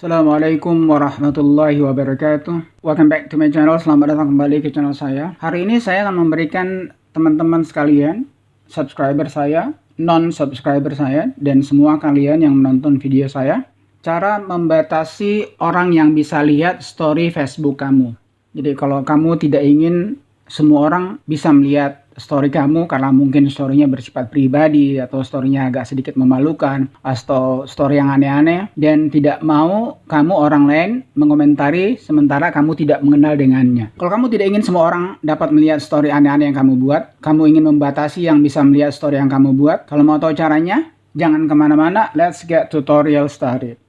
Assalamualaikum warahmatullahi wabarakatuh. Welcome back to my channel. Selamat datang kembali ke channel saya. Hari ini saya akan memberikan teman-teman sekalian, subscriber saya, non-subscriber saya, dan semua kalian yang menonton video saya, cara membatasi orang yang bisa lihat story Facebook kamu. Jadi kalau kamu tidak ingin semua orang bisa melihat story kamu karena mungkin story-nya bersifat pribadi atau story-nya agak sedikit memalukan atau story yang aneh-aneh dan tidak mau kamu orang lain mengomentari sementara kamu tidak mengenal dengannya. Kalau kamu tidak ingin semua orang dapat melihat story aneh-aneh yang kamu buat, kamu ingin membatasi yang bisa melihat story yang kamu buat, kalau mau tahu caranya, jangan kemana-mana, let's get tutorial started.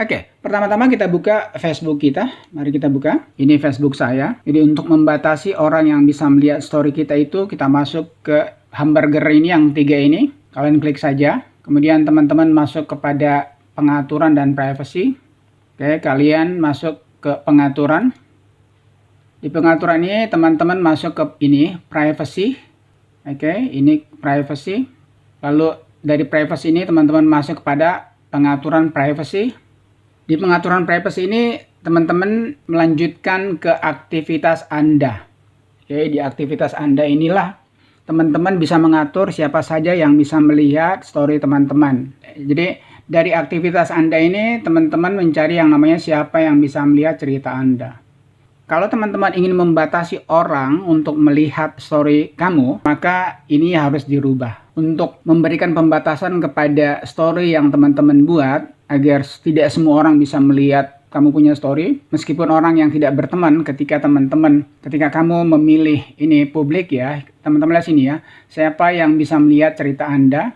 Oke, pertama-tama kita buka Facebook kita. Mari kita buka. Ini Facebook saya. Jadi untuk membatasi orang yang bisa melihat story kita itu, kita masuk ke hamburger ini yang 3 ini. Kalian klik saja. Kemudian teman-teman masuk kepada pengaturan dan privacy. Oke, kalian masuk ke pengaturan. Di pengaturan ini teman-teman masuk ke ini, privacy. Oke, ini privacy. Lalu dari privacy ini teman-teman masuk kepada pengaturan privacy. Di pengaturan privacy ini, teman-teman melanjutkan ke aktivitas Anda. Oke, di aktivitas Anda inilah teman-teman bisa mengatur siapa saja yang bisa melihat story teman-teman. Jadi, dari aktivitas Anda ini, teman-teman mencari yang namanya siapa yang bisa melihat cerita Anda. Kalau teman-teman ingin membatasi orang untuk melihat story kamu, maka ini harus dirubah. Untuk memberikan pembatasan kepada story yang teman-teman buat, agar tidak semua orang bisa melihat kamu punya story, meskipun orang yang tidak berteman ketika kamu memilih ini publik ya, teman-teman lihat sini ya, siapa yang bisa melihat cerita Anda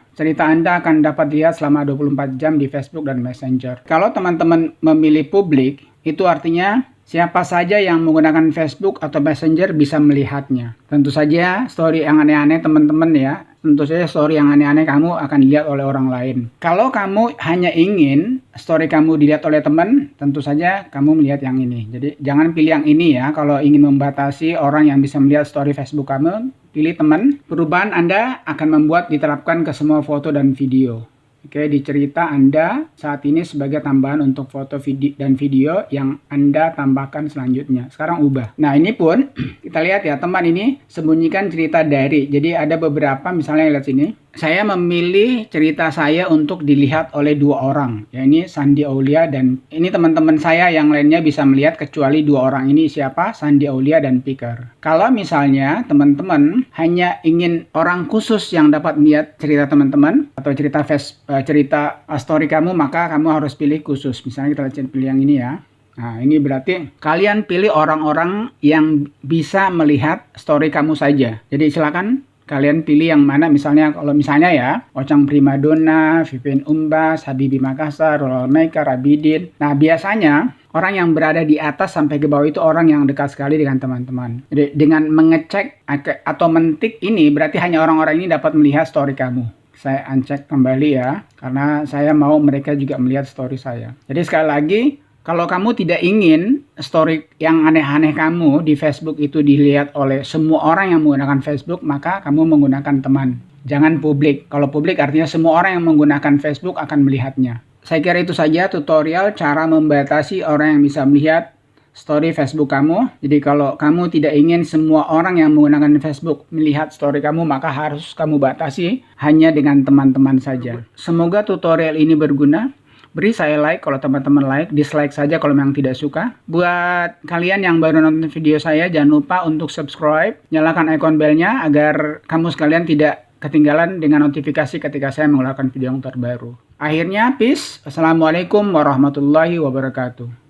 akan dapat lihat selama 24 jam di Facebook dan Messenger. Kalau teman-teman memilih publik, itu artinya siapa saja yang menggunakan Facebook atau Messenger bisa melihatnya. Tentu saja story yang aneh-aneh teman-teman ya, tentu saja story yang aneh-aneh kamu akan dilihat oleh orang lain. Kalau kamu hanya ingin story kamu dilihat oleh teman, tentu saja kamu melihat yang ini. Jadi jangan pilih yang ini ya, kalau ingin membatasi orang yang bisa melihat story Facebook kamu, pilih teman. Perubahan Anda akan membuat diterapkan ke semua foto dan video. Oke, di cerita Anda saat ini sebagai tambahan untuk foto dan video yang Anda tambahkan selanjutnya. Sekarang ubah. Nah, ini pun kita lihat ya, teman ini sembunyikan cerita dari. Jadi ada beberapa, misalnya lihat sini. Saya memilih cerita saya untuk dilihat oleh 2 orang. Ya, ini Sandi Aulia dan ini teman-teman saya yang lainnya bisa melihat kecuali 2 orang ini siapa? Sandi Aulia dan Piker. Kalau misalnya teman-teman hanya ingin orang khusus yang dapat melihat cerita teman-teman atau cerita story kamu, maka kamu harus pilih khusus. Misalnya kita pilih yang ini ya. Nah, ini berarti kalian pilih orang-orang yang bisa melihat story kamu saja. Jadi silakan kalian pilih yang mana, kalau misalnya ya, Ocang Primadona, Vivien Umbas, Habibie Makassar, Rolal Maika, Rabidin. Nah, biasanya orang yang berada di atas sampai ke bawah itu orang yang dekat sekali dengan teman-teman. Jadi dengan mengecek atau mentik ini, berarti hanya orang-orang ini dapat melihat story kamu. Saya uncek kembali ya, karena saya mau mereka juga melihat story saya. Jadi sekali lagi, kalau kamu tidak ingin story yang aneh-aneh kamu di Facebook itu dilihat oleh semua orang yang menggunakan Facebook, maka kamu menggunakan teman. Jangan publik. Kalau publik artinya semua orang yang menggunakan Facebook akan melihatnya. Saya kira itu saja tutorial cara membatasi orang yang bisa melihat story Facebook kamu. Jadi kalau kamu tidak ingin semua orang yang menggunakan Facebook melihat story kamu, maka harus kamu batasi hanya dengan teman-teman saja. Semoga tutorial ini berguna. Beri saya like kalau teman-teman like, dislike saja kalau memang tidak suka. Buat kalian yang baru nonton video saya, jangan lupa untuk subscribe, nyalakan icon belnya agar kamu sekalian tidak ketinggalan dengan notifikasi ketika saya mengeluarkan video yang terbaru. Akhirnya, peace. Assalamualaikum warahmatullahi wabarakatuh.